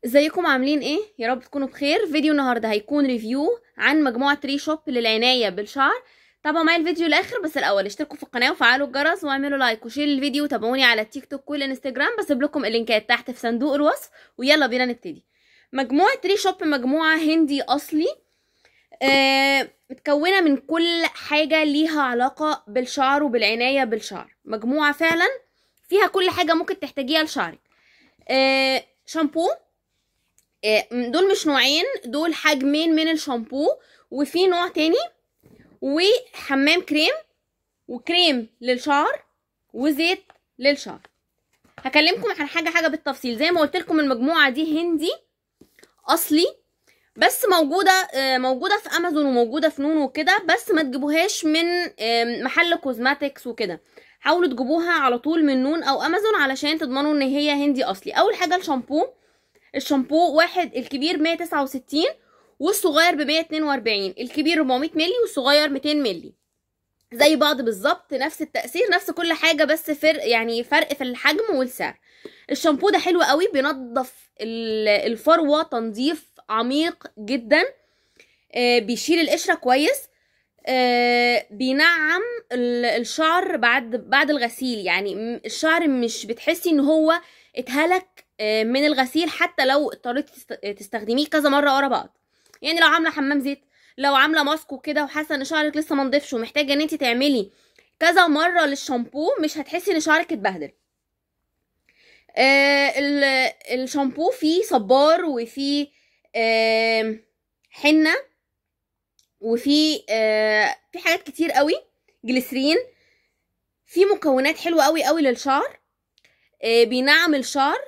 ازيكم عاملين ايه؟ يا رب تكونوا بخير. فيديو النهارده هيكون ريفيو عن مجموعه تري شوب للعنايه بالشعر. تابعوا معايا الفيديو الاخر، بس الاول اشتركوا في القناه وفعلوا الجرس واعملوا لايك وشير الفيديو وتابعوني على التيك توك والانستجرام، بسيب لكم اللينكات تحت في صندوق الوصف. ويلا بينا نبتدي. مجموعه تري شوب مجموعه هندي اصلي، متكونه من كل حاجه ليها علاقه بالشعر وبالعنايه بالشعر. مجموعه فعلا فيها كل حاجه ممكن تحتاجيها لشعرك. شامبو، دول مش نوعين، دول حجمين من الشامبو، وفي نوع تاني، وحمام كريم، وكريم للشعر، وزيت للشعر. هكلمكم عن حاجه بالتفصيل. زي ما قلت لكم المجموعه دي هندي اصلي، بس موجوده في امازون وموجوده في نون وكده، بس ما تجيبوهاش من محل كوزماتكس وكده. حاولوا تجيبوها على طول من نون او امازون علشان تضمنوا ان هي هندي اصلي. اول حاجه الشامبو واحد، الكبير 169 والصغير ب 142. الكبير 400 مللي والصغير 200 مللي، زي بعض بالظبط، نفس التأثير نفس كل حاجة، بس فرق في الحجم والسعر. الشامبو ده حلو قوي، بينظف الفروة تنظيف عميق جدا، بيشيل القشرة كويس، بينعم الشعر بعد الغسيل. يعني الشعر مش بتحسي ان هو اتهلك من الغسيل، حتى لو اضطريتي تستخدميه كذا مره ورا بعض. يعني لو عامله حمام زيت، لو عامله ماسك وكده وحاسه ان شعرك لسه ما نضفش ومحتاجه ان انت تعملي كذا مره للشامبو، مش هتحسي ان شعرك اتبهدل. الشامبو فيه صبار، وفيه حنه، وفي في حاجات كتير قوي، جليسرين، في مكونات حلوه قوي للشعر، بينعم الشعر.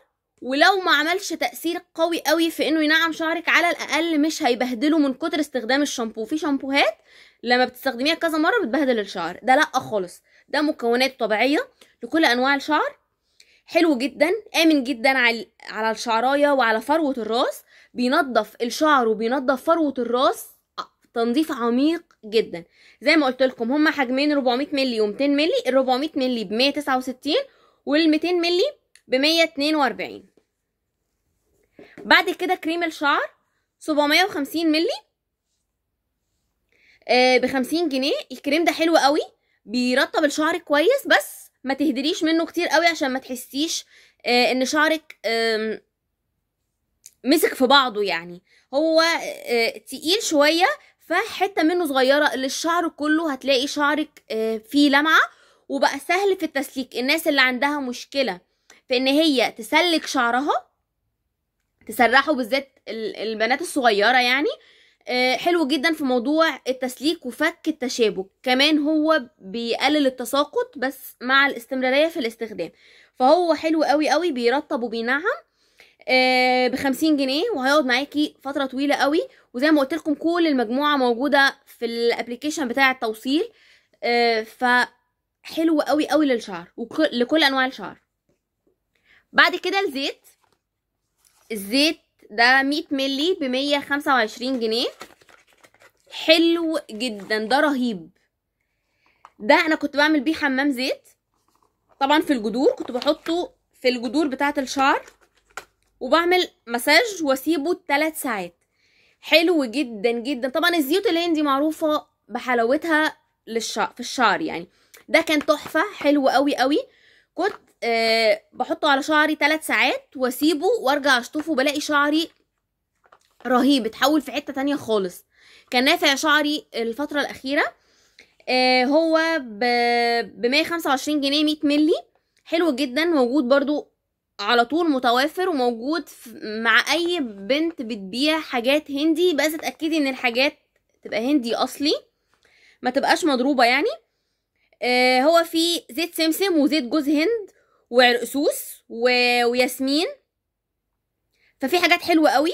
ولو ما عملش تأثير قوي قوي في انه ينعم شعرك، على الاقل مش هيبهدله من كتر استخدام الشامبو. في شامبوهات لما بتستخدميها كذا مره بتبهدل الشعر، ده لا خالص، ده مكونات طبيعيه لكل انواع الشعر. حلو جدا، امن جدا على الشعرايه وعلى فروه الراس. بينظف الشعر وبينظف فروه الراس تنظيف عميق جدا. زي ما قلت لكم هما حجمين 400 مللي و200 مللي. ال 400 مللي ب 169 وال 200 مللي ب 142. بعد كده كريم الشعر 750 مللي ب 50 جنيه. الكريم ده حلو قوي، بيرطب الشعر كويس، بس ما تهدريش منه كتير قوي عشان ما تحسيش ان شعرك مسك في بعضه. يعني هو تقيل شويه، فحته منه صغيره للشعر كله هتلاقي شعرك فيه لمعه، وبقى سهل في التسليك. الناس اللي عندها مشكله في ان هي تسلك شعرها، تسرحه، بالذات البنات الصغيره يعني، حلو جدا في موضوع التسليك وفك التشابك. كمان هو بيقلل التساقط بس مع الاستمراريه في الاستخدام، فهو حلو قوي بيرطب وبينعم. ب50 جنيه، وهيقعد معاكي فتره طويله قوي. وزي ما قلت لكم كل المجموعه موجوده في الابليكيشن بتاع التوصيل، فحلو قوي للشعر ولكل انواع الشعر. بعد كده الزيت ده 100 مللي ب 125 جنيه. حلو جدا، ده رهيب. ده انا كنت بعمل بيه حمام زيت طبعا في الجذور، كنت بحطه في الجذور بتاعه الشعر وبعمل مساج واسيبه 3 ساعات. حلو جدا. طبعا الزيوت الهندي معروفه بحلاوتها في الشعر، يعني ده كان تحفه، حلو قوي. كنت بحطه على شعري 3 ساعات واسيبه وارجع اشطفه، بلاقي شعري رهيب، اتحول في حته تانية خالص. كان نافع شعري الفتره الاخيره. هو ب 125 جنيه 100 مللي. حلو جدا، موجود برضو على طول، متوافر وموجود مع اي بنت بتبيع حاجات هندي، بس اتاكدي ان الحاجات تبقى هندي اصلي، ما تبقاش مضروبه يعني. هو فيه زيت سمسم وزيت جوز هند وعرقسوس وياسمين، ففي حاجات حلوه قوي.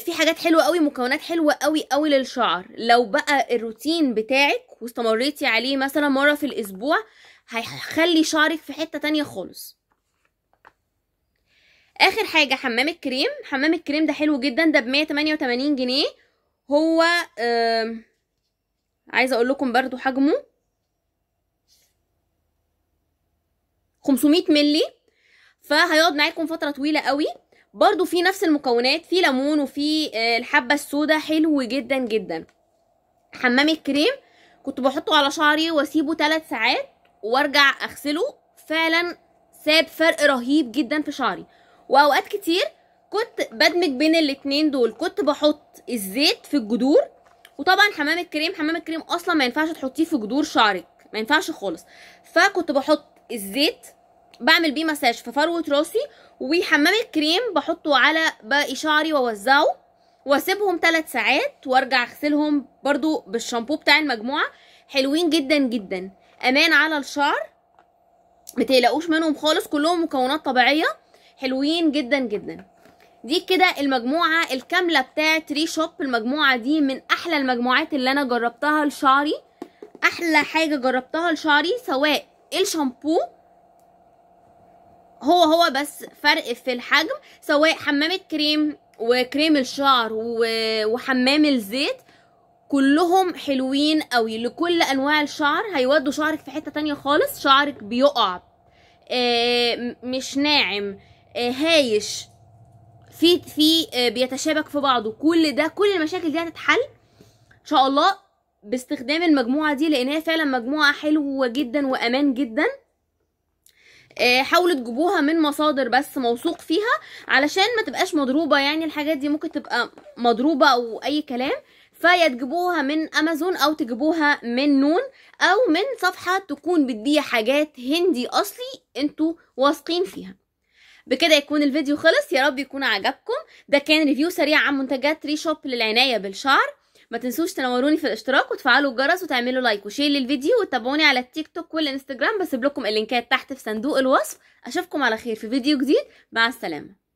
في حاجات حلوه قوي، مكونات حلوه قوي للشعر. لو بقى الروتين بتاعك واستمريتي عليه مثلا مره في الاسبوع، هيخلي شعرك في حته تانية خالص. اخر حاجه حمام الكريم ده حلو جدا، ده ب 188 جنيه. هو عايزه اقول لكم برضو حجمه 500 مللي، فهيقعد معاكم فتره طويله قوي. برضو في نفس المكونات، في ليمون وفي الحبه السوداء، حلو جدا جدا. حمام الكريم كنت بحطه على شعري واسيبه 3 ساعات وارجع اغسله، فعلا ساب فرق رهيب جدا في شعري. واوقات كتير كنت بدمج بين الاتنين دول، كنت بحط الزيت في الجذور. وطبعا حمام الكريم اصلا ما ينفعش تحطيه في جذور شعرك، ما ينفعش خالص. فكنت بحط الزيت بعمل بيه مساج في فروه راسي، وحمام الكريم بحطه على باقي شعري واوزعه واسيبهم 3 ساعات وارجع اغسلهم برضو بالشامبو بتاع المجموعه. حلوين جدا جدا، امان على الشعر، متقلقوش منهم خالص، كلهم مكونات طبيعيه، حلوين جدا جدا. دي كده المجموعه الكامله بتاعه تري شوب. المجموعه دي من احلى المجموعات اللي انا جربتها لشعري، احلى حاجه جربتها لشعري. سواء الشامبو هو بس فرق في الحجم، سواء حمام الكريم وكريم الشعر وحمام الزيت، كلهم حلوين قوي لكل انواع الشعر. هيودوا شعرك في حتة تانية خالص، شعرك بيقع مش ناعم هايش، في بيتشابك في بعضه، كل ده كل المشاكل دي هتتحل ان شاء الله باستخدام المجموعة دي، لانها فعلا مجموعة حلوة جدا وامان جدا. حاولوا تجيبوها من مصادر بس موثوق فيها علشان ما تبقاش مضروبة، يعني الحاجات دي ممكن تبقى مضروبة او اي كلام. فيا تجيبوها من امازون او تجيبوها من نون او من صفحة تكون بتبيع حاجات هندي اصلي انتوا واثقين فيها. بكده يكون الفيديو خلص، يا رب يكون عجبكم. ده كان ريفيو سريع عن منتجات تري شوب للعناية بالشعر. ما تنسوش تنوروني في الاشتراك وتفعلوا الجرس وتعملوا لايك وشير للفيديو، وتتابعوني على التيك توك والانستجرام، بسيب لكم اللينكات تحت في صندوق الوصف. اشوفكم على خير في فيديو جديد، مع السلامة.